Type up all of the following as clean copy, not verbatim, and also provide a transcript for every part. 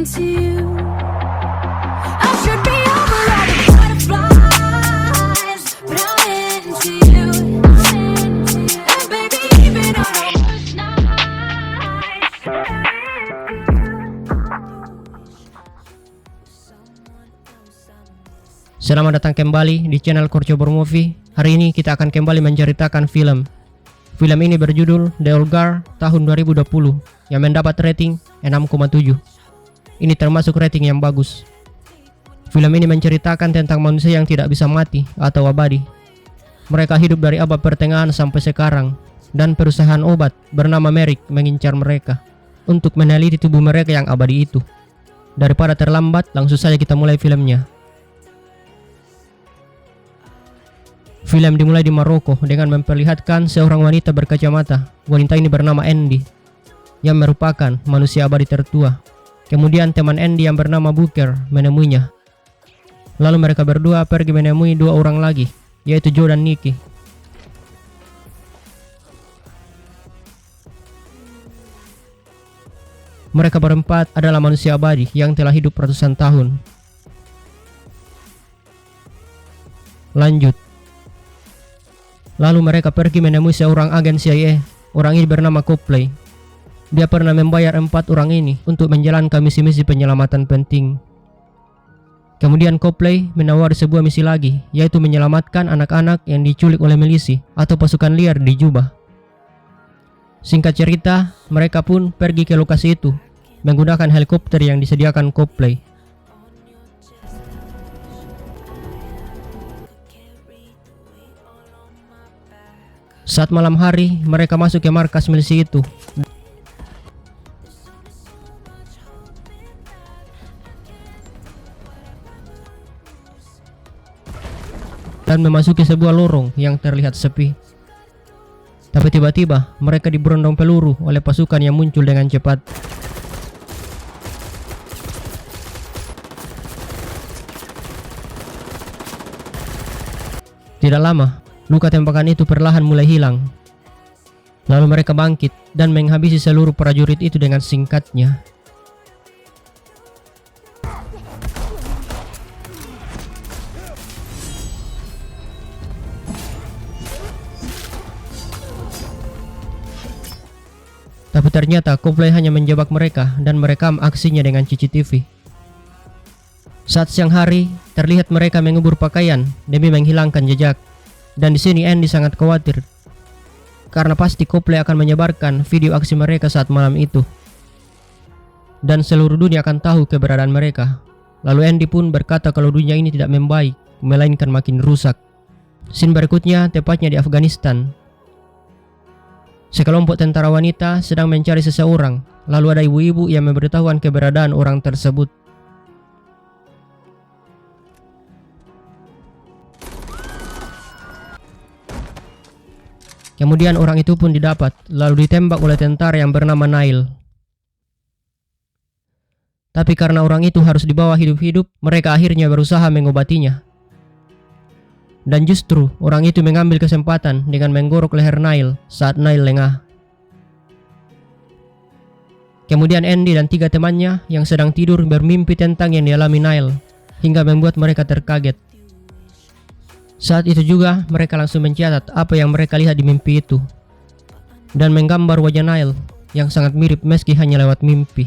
into you. I should be over all the butterflies, but I'm into you. And baby, even on our worst nights, Selamat datang kembali di channel Korcobor Movie. Hari ini kita akan kembali menceritakan film. Film ini berjudul The Old Guard tahun 2020 yang mendapat rating 6,7. Ini termasuk rating yang bagus. Film ini menceritakan tentang manusia yang tidak bisa mati atau abadi. Mereka hidup dari abad pertengahan sampai sekarang, dan perusahaan obat bernama Merrick mengincar mereka untuk meneliti tubuh mereka yang abadi itu. Daripada terlambat, langsung saja kita mulai filmnya. Film dimulai di Maroko dengan memperlihatkan seorang wanita berkacamata. Wanita ini bernama Andy, yang merupakan manusia abadi tertua. Kemudian teman Andy yang bernama Booker menemuinya. Lalu mereka berdua pergi menemui dua orang lagi, yaitu Joe dan Nikki. Mereka berempat adalah manusia abadi yang telah hidup ratusan tahun. Lanjut. Lalu mereka pergi menemui seorang agen CIA. Orang ini bernama Copley. Dia pernah membayar 4 orang ini untuk menjalankan misi-misi penyelamatan penting. Kemudian Copley menawari sebuah misi lagi, yaitu menyelamatkan anak-anak yang diculik oleh milisi atau pasukan liar di Juba. Singkat cerita, mereka pun pergi ke lokasi itu menggunakan helikopter yang disediakan Copley. Saat malam hari, mereka masuk ke markas milisi itu dan memasuki sebuah lorong yang terlihat sepi. Tapi tiba-tiba mereka diberondong peluru oleh pasukan yang muncul dengan cepat. Tidak lama, luka tembakan itu perlahan mulai hilang. Lalu mereka bangkit dan menghabisi seluruh prajurit itu dengan singkatnya. Tapi ternyata Copley hanya menjebak mereka dan merekam aksinya dengan CCTV. Saat siang hari, terlihat mereka mengubur pakaian demi menghilangkan jejak. Dan di sini Andy sangat khawatir, karena pasti Copley akan menyebarkan video aksi mereka saat malam itu, dan seluruh dunia akan tahu keberadaan mereka. Lalu Andy pun berkata kalau dunia ini tidak membaik, melainkan makin rusak. Scene berikutnya tepatnya di Afghanistan. Sekelompok tentara wanita sedang mencari seseorang. Lalu ada ibu-ibu yang memberitahukan keberadaan orang tersebut. Kemudian orang itu pun didapat, lalu ditembak oleh tentara yang bernama Nail. Tapi karena orang itu harus dibawa hidup-hidup, mereka akhirnya berusaha mengobatinya. Dan justru orang itu mengambil kesempatan dengan menggorok leher Nail saat Nail lengah. Kemudian Andy dan 3 temannya yang sedang tidur bermimpi tentang yang dialami Nail, hingga membuat mereka terkaget. Saat itu juga mereka langsung mencatat apa yang mereka lihat di mimpi itu, dan menggambar wajah Nail yang sangat mirip meski hanya lewat mimpi.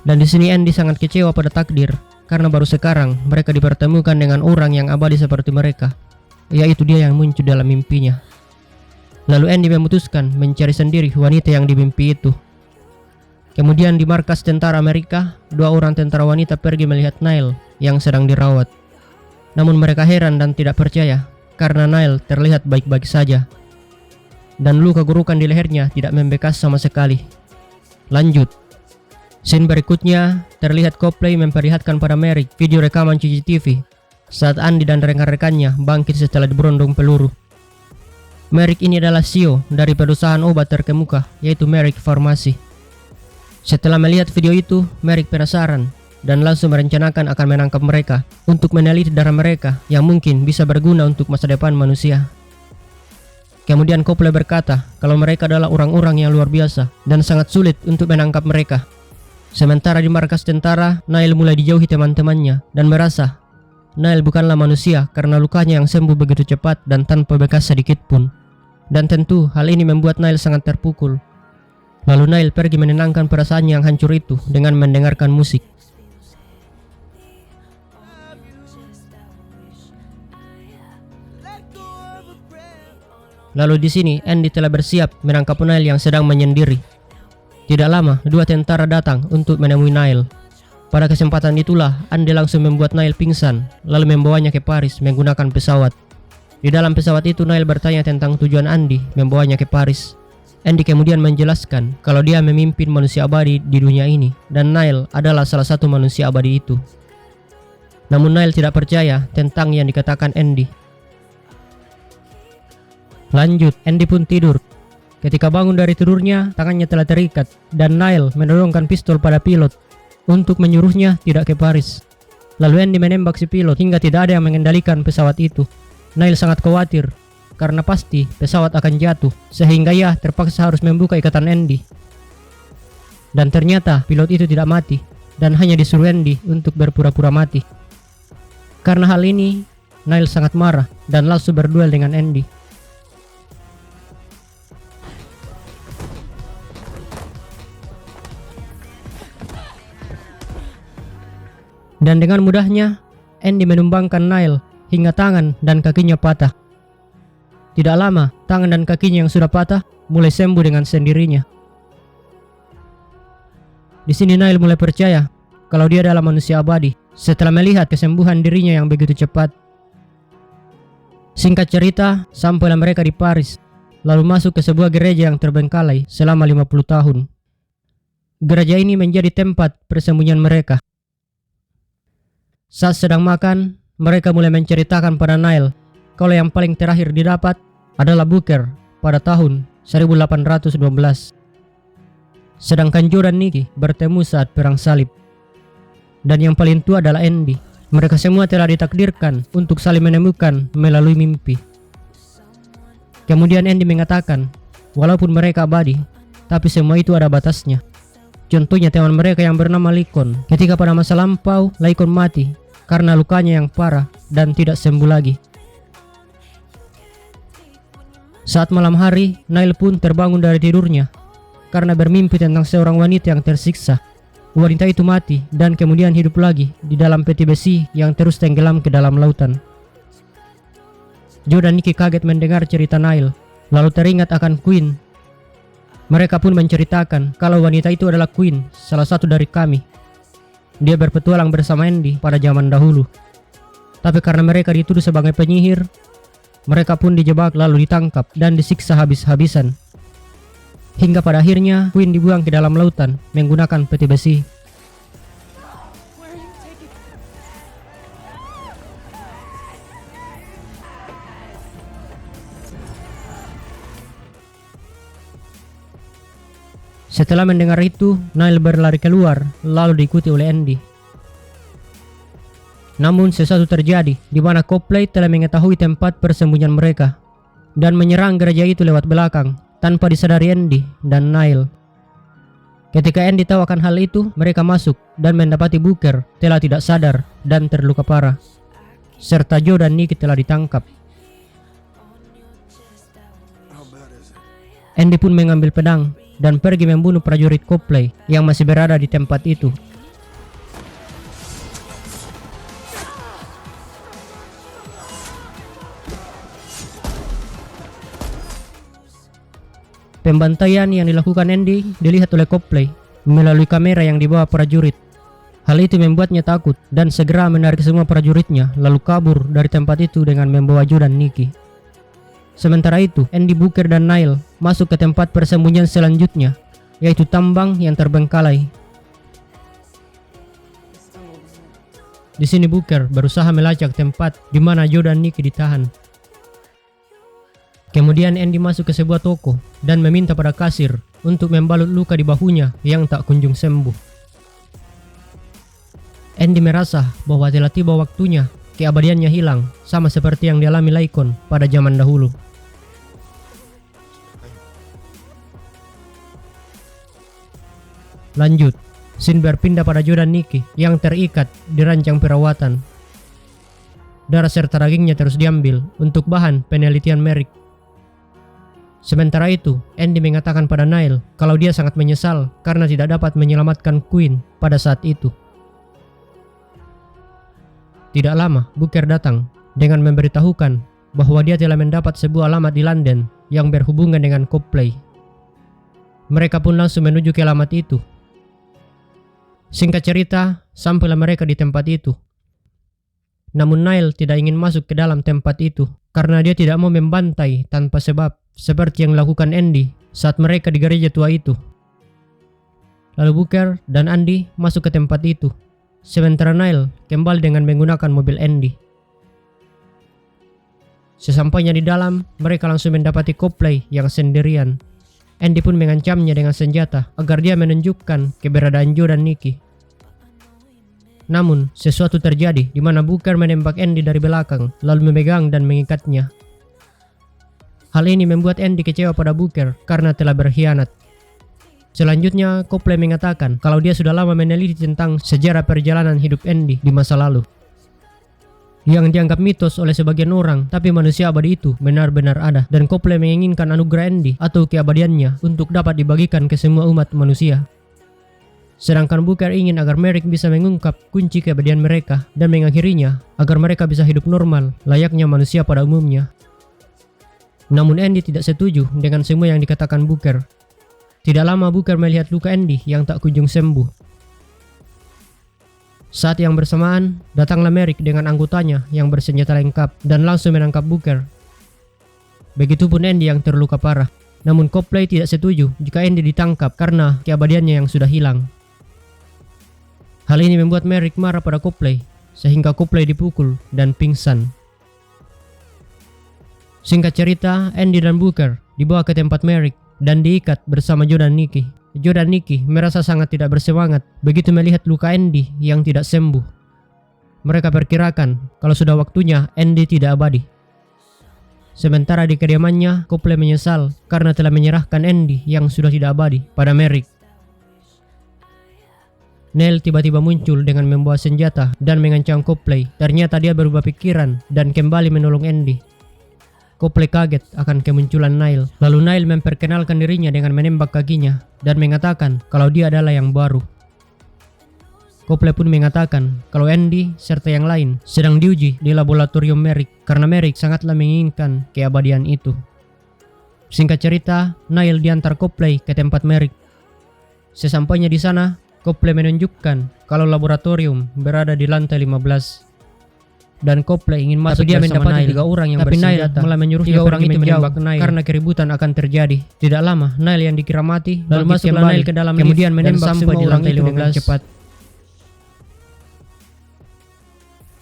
Dan di sini Andy sangat kecewa pada takdir, karena baru sekarang mereka dipertemukan dengan orang yang abadi seperti mereka, yaitu dia yang muncul dalam mimpinya. Lalu Andy memutuskan mencari sendiri wanita yang di mimpi itu. Kemudian di markas tentara Amerika, 2 orang tentara wanita pergi melihat Nail yang sedang dirawat. Namun mereka heran dan tidak percaya, karena Nail terlihat baik-baik saja, dan luka gurukan di lehernya tidak membekas sama sekali. Lanjut. Scene berikutnya terlihat Copley memperlihatkan pada Merrick video rekaman CCTV saat Andy dan rekan-rekannya bangkit setelah diberondong peluru. Merrick ini adalah CEO dari perusahaan obat terkemuka, yaitu Merrick Pharmacy. Setelah melihat video itu, Merrick penasaran dan langsung merencanakan akan menangkap mereka untuk meneliti darah mereka yang mungkin bisa berguna untuk masa depan manusia. Kemudian Copley berkata kalau mereka adalah orang-orang yang luar biasa dan sangat sulit untuk menangkap mereka. Sementara di markas tentara, Nile mulai dijauhi teman-temannya dan merasa Nile bukanlah manusia karena lukanya yang sembuh begitu cepat dan tanpa bekas sedikit pun. Dan tentu hal ini membuat Nile sangat terpukul. Lalu Nile pergi menenangkan perasaannya yang hancur itu dengan mendengarkan musik. Lalu di sini Andy telah bersiap menangkap Nile yang sedang menyendiri. Tidak lama, dua tentara datang untuk menemui Nile. Pada kesempatan itulah Andy langsung membuat Nile pingsan, lalu membawanya ke Paris menggunakan pesawat. Di dalam pesawat itu Nile bertanya tentang tujuan Andy membawanya ke Paris. Andy kemudian menjelaskan kalau dia memimpin manusia abadi di dunia ini dan Nile adalah salah satu manusia abadi itu. Namun Nile tidak percaya tentang yang dikatakan Andy. Lanjut, Andy pun tidur. Ketika bangun dari tidurnya, tangannya telah terikat dan Nile mendorongkan pistol pada pilot untuk menyuruhnya tidak ke Paris. Lalu Andy menembak si pilot hingga tidak ada yang mengendalikan pesawat itu. Nile sangat khawatir karena pasti pesawat akan jatuh, sehingga ia terpaksa harus membuka ikatan Andy. Dan ternyata pilot itu tidak mati dan hanya disuruh Andy untuk berpura-pura mati. Karena hal ini, Nile sangat marah dan langsung berduel dengan Andy. Dan dengan mudahnya, Andy menumbangkan Nile hingga tangan dan kakinya patah. Tidak lama, tangan dan kakinya yang sudah patah mulai sembuh dengan sendirinya. Di sini Nile mulai percaya kalau dia adalah manusia abadi setelah melihat kesembuhan dirinya yang begitu cepat. Singkat cerita, sampailah mereka di Paris, lalu masuk ke sebuah gereja yang terbengkalai selama 50 tahun. Gereja ini menjadi tempat persembunyian mereka. Saat sedang makan, mereka mulai menceritakan pada Nile kalau yang paling terakhir didapat adalah Booker pada tahun 1812. Sedangkan Joe dan Nicky bertemu saat perang salib. Dan yang paling tua adalah Andy. Mereka semua telah ditakdirkan untuk saling menemukan melalui mimpi. Kemudian Andy mengatakan, walaupun mereka abadi, tapi semua itu ada batasnya. Contohnya teman mereka yang bernama Lincoln. Ketika pada masa lampau, Lincoln mati karena lukanya yang parah dan tidak sembuh lagi. Saat malam hari, Nile pun terbangun dari tidurnya karena bermimpi tentang seorang wanita yang tersiksa. Wanita itu mati dan kemudian hidup lagi di dalam peti besi yang terus tenggelam ke dalam lautan. Joe dan Nicky kaget mendengar cerita Nile, lalu teringat akan Queen. Mereka pun menceritakan kalau wanita itu adalah Queen, salah satu dari kami. Dia berpetualang bersama Andy pada zaman dahulu. Tapi karena mereka dituduh sebagai penyihir, mereka pun dijebak lalu ditangkap dan disiksa habis-habisan. Hingga pada akhirnya Queen dibuang ke dalam lautan menggunakan peti besi. Setelah mendengar itu, Nile berlari keluar lalu diikuti oleh Andy. Namun sesuatu terjadi di mana Copley telah mengetahui tempat persembunyian mereka dan menyerang gereja itu lewat belakang tanpa disadari Andy dan Nile. Ketika Andy tahu akan hal itu, mereka masuk dan mendapati Booker telah tidak sadar dan terluka parah, serta Joe dan Nicky telah ditangkap. Andy pun mengambil pedang dan pergi membunuh prajurit Copley yang masih berada di tempat itu. Pembantaian yang dilakukan Andy dilihat oleh Copley melalui kamera yang dibawa prajurit. Hal itu membuatnya takut dan segera menarik semua prajuritnya lalu kabur dari tempat itu dengan membawa Joe dan Nicky. Sementara itu, Andy, Booker, dan Nile masuk ke tempat persembunyian selanjutnya, yaitu tambang yang terbengkalai. Di sini Booker berusaha melacak tempat di mana Joe dan Nicky ditahan. Kemudian Andy masuk ke sebuah toko dan meminta pada kasir untuk membalut luka di bahunya yang tak kunjung sembuh. Andy merasa bahwa telah tiba waktunya keabadiannya hilang, sama seperti yang dialami Lincoln pada zaman dahulu. Lanjut, scene berpindah pada Joe dan Nikki yang terikat di ranjang perawatan. Darah serta dagingnya terus diambil untuk bahan penelitian Merrick. Sementara itu, Andy mengatakan pada Niall kalau dia sangat menyesal karena tidak dapat menyelamatkan Queen pada saat itu. Tidak lama, Booker datang dengan memberitahukan bahwa dia telah mendapat sebuah alamat di London yang berhubungan dengan Copley. Mereka pun langsung menuju ke alamat itu. Singkat cerita, sampailah mereka di tempat itu. Namun Niall tidak ingin masuk ke dalam tempat itu karena dia tidak mau membantai tanpa sebab seperti yang dilakukan Andy saat mereka di gereja tua itu. Lalu Booker dan Andy masuk ke tempat itu, sementara Niall kembali dengan menggunakan mobil Andy. Sesampainya di dalam, mereka langsung mendapati Copley yang sendirian. Andy pun mengancamnya dengan senjata agar dia menunjukkan keberadaan Joe dan Nikki. Namun, sesuatu terjadi di mana Booker menembak Andy dari belakang, lalu memegang dan mengikatnya. Hal ini membuat Andy kecewa pada Booker karena telah berkhianat. Selanjutnya, Copley mengatakan kalau dia sudah lama meneliti tentang sejarah perjalanan hidup Andy di masa lalu. Yang dianggap mitos oleh sebagian orang, tapi manusia abadi itu benar-benar ada, dan Copley menginginkan anugerah Andy atau keabadiannya untuk dapat dibagikan ke semua umat manusia. Sedangkan Booker ingin agar Merrick bisa mengungkap kunci keabadian mereka dan mengakhirinya agar mereka bisa hidup normal layaknya manusia pada umumnya. Namun Andy tidak setuju dengan semua yang dikatakan Booker. Tidak lama Booker melihat luka Andy yang tak kunjung sembuh. Saat yang bersamaan, datanglah Merrick dengan anggotanya yang bersenjata lengkap dan langsung menangkap Booker. Begitupun Andy yang terluka parah. Namun Copley tidak setuju jika Andy ditangkap karena keabadiannya yang sudah hilang. Hal ini membuat Merrick marah pada Copley, sehingga Copley dipukul dan pingsan. Singkat cerita, Andy dan Booker dibawa ke tempat Merrick dan diikat bersama Joe dan Nikki. Joe dan Nikki merasa sangat tidak bersemangat begitu melihat luka Andy yang tidak sembuh. Mereka perkirakan kalau sudah waktunya Andy tidak abadi. Sementara di kediamannya, Copley menyesal karena telah menyerahkan Andy yang sudah tidak abadi pada Merrick. Niall tiba-tiba muncul dengan membawa senjata dan mengancam Copley. Ternyata dia berubah pikiran dan kembali menolong Andy. Copley kaget akan kemunculan Niall. Lalu Niall memperkenalkan dirinya dengan menembak kakinya dan mengatakan kalau dia adalah yang baru. Copley pun mengatakan kalau Andy serta yang lain sedang diuji di laboratorium Merrick karena Merrick sangatlah menginginkan keabadian itu. Singkat cerita, Niall diantar Copley ke tempat Merrick. Sesampainya di sana, Copley menunjukkan kalau laboratorium berada di lantai 15. Dan Copley ingin masuk dia mendapati 3 orang yang bersenjata. Malah menyuruh 3 orang itu menjauh karena keributan akan terjadi. Tidak lama, Niall yang dikira mati lalu masuklah Niall ke dalam kemudian menembak semua orang itu dengan cepat.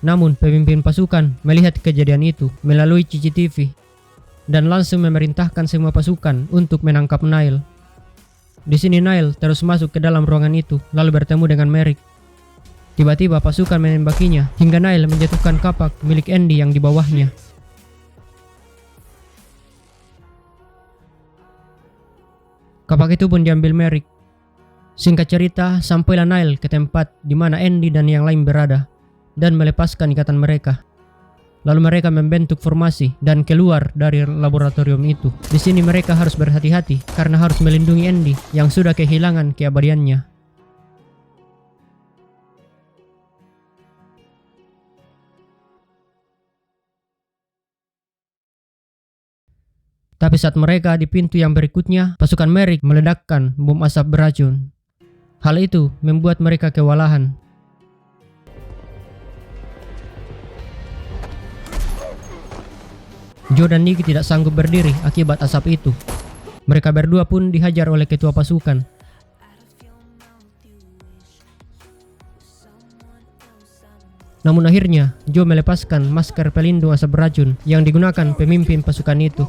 Namun pemimpin pasukan melihat kejadian itu melalui CCTV dan langsung memerintahkan semua pasukan untuk menangkap Niall. Di sini Niall terus masuk ke dalam ruangan itu lalu bertemu dengan Merrick. Tiba-tiba pasukan menembakinya hingga Niall menjatuhkan kapak milik Andy yang di bawahnya. Kapak itu pun diambil Merrick. Singkat cerita, sampailah Niall ke tempat di mana Andy dan yang lain berada dan melepaskan ikatan mereka. Lalu mereka membentuk formasi dan keluar dari laboratorium itu. Di sini mereka harus berhati-hati karena harus melindungi Andy yang sudah kehilangan keabadiannya. Tapi saat mereka di pintu yang berikutnya, pasukan Merrick meledakkan bom asap beracun. Hal itu membuat mereka kewalahan. Joe dan Nikki tidak sanggup berdiri akibat asap itu. Mereka berdua pun dihajar oleh ketua pasukan. Namun akhirnya, Joe melepaskan masker pelindung asap beracun yang digunakan pemimpin pasukan itu.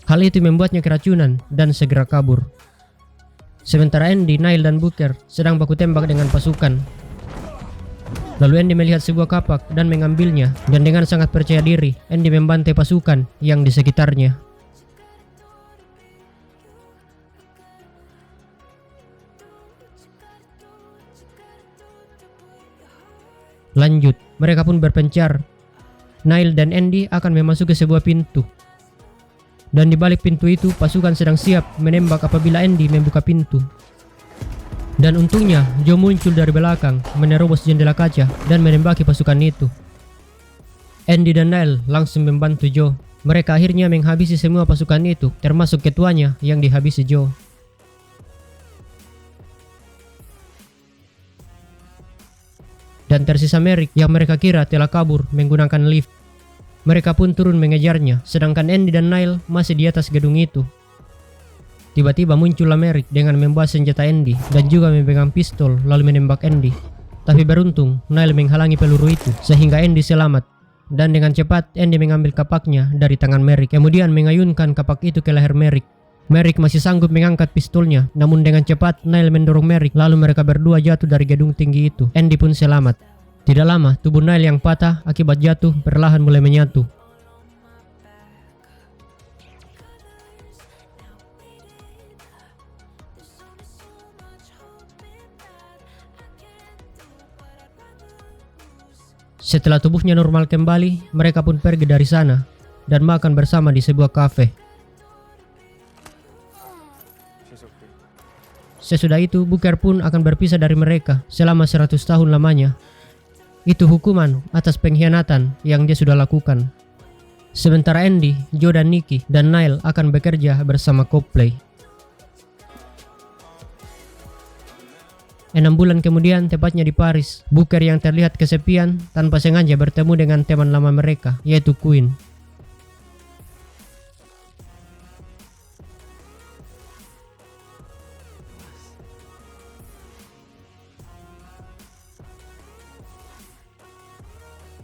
Hal itu membuatnya keracunan dan segera kabur. Sementara Andy, Niall, dan Booker sedang baku tembak dengan pasukan. Lalu Andy melihat sebuah kapak dan mengambilnya, dan dengan sangat percaya diri, Andy membantai pasukan yang di sekitarnya. Lanjut, mereka pun berpencar. Niall dan Andy akan memasuki sebuah pintu. Dan di balik pintu itu, pasukan sedang siap menembak apabila Andy membuka pintu. Dan untungnya, Joe muncul dari belakang, menerobos jendela kaca dan menembaki pasukan itu. Andy dan Niall langsung membantu Joe. Mereka akhirnya menghabisi semua pasukan itu, termasuk ketuanya yang dihabisi Joe. Dan tersisa Merrick yang mereka kira telah kabur menggunakan lift. Mereka pun turun mengejarnya, sedangkan Andy dan Niall masih di atas gedung itu. Tiba-tiba muncullah Merrick dengan membawa senjata Andy dan juga memegang pistol lalu menembak Andy. Tapi beruntung, Niall menghalangi peluru itu sehingga Andy selamat. Dan dengan cepat, Andy mengambil kapaknya dari tangan Merrick, kemudian mengayunkan kapak itu ke leher Merrick. Merrick masih sanggup mengangkat pistolnya, namun dengan cepat Niall mendorong Merrick, lalu mereka berdua jatuh dari gedung tinggi itu. Andy pun selamat. Tidak lama, tubuh Niall yang patah akibat jatuh perlahan mulai menyatu. Setelah tubuhnya normal kembali, mereka pun pergi dari sana dan makan bersama di sebuah kafe. Sesudah itu, Booker pun akan berpisah dari mereka selama 100 tahun lamanya. Itu hukuman atas pengkhianatan yang dia sudah lakukan. Sementara Andy, Joe dan Nikki, dan Niall akan bekerja bersama Coldplay. 6 bulan kemudian, tepatnya di Paris, Booker yang terlihat kesepian tanpa sengaja bertemu dengan teman lama mereka, yaitu Queen.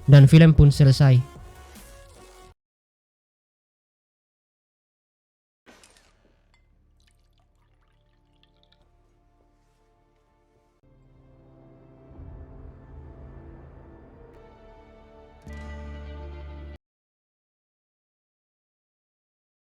Dan film pun selesai.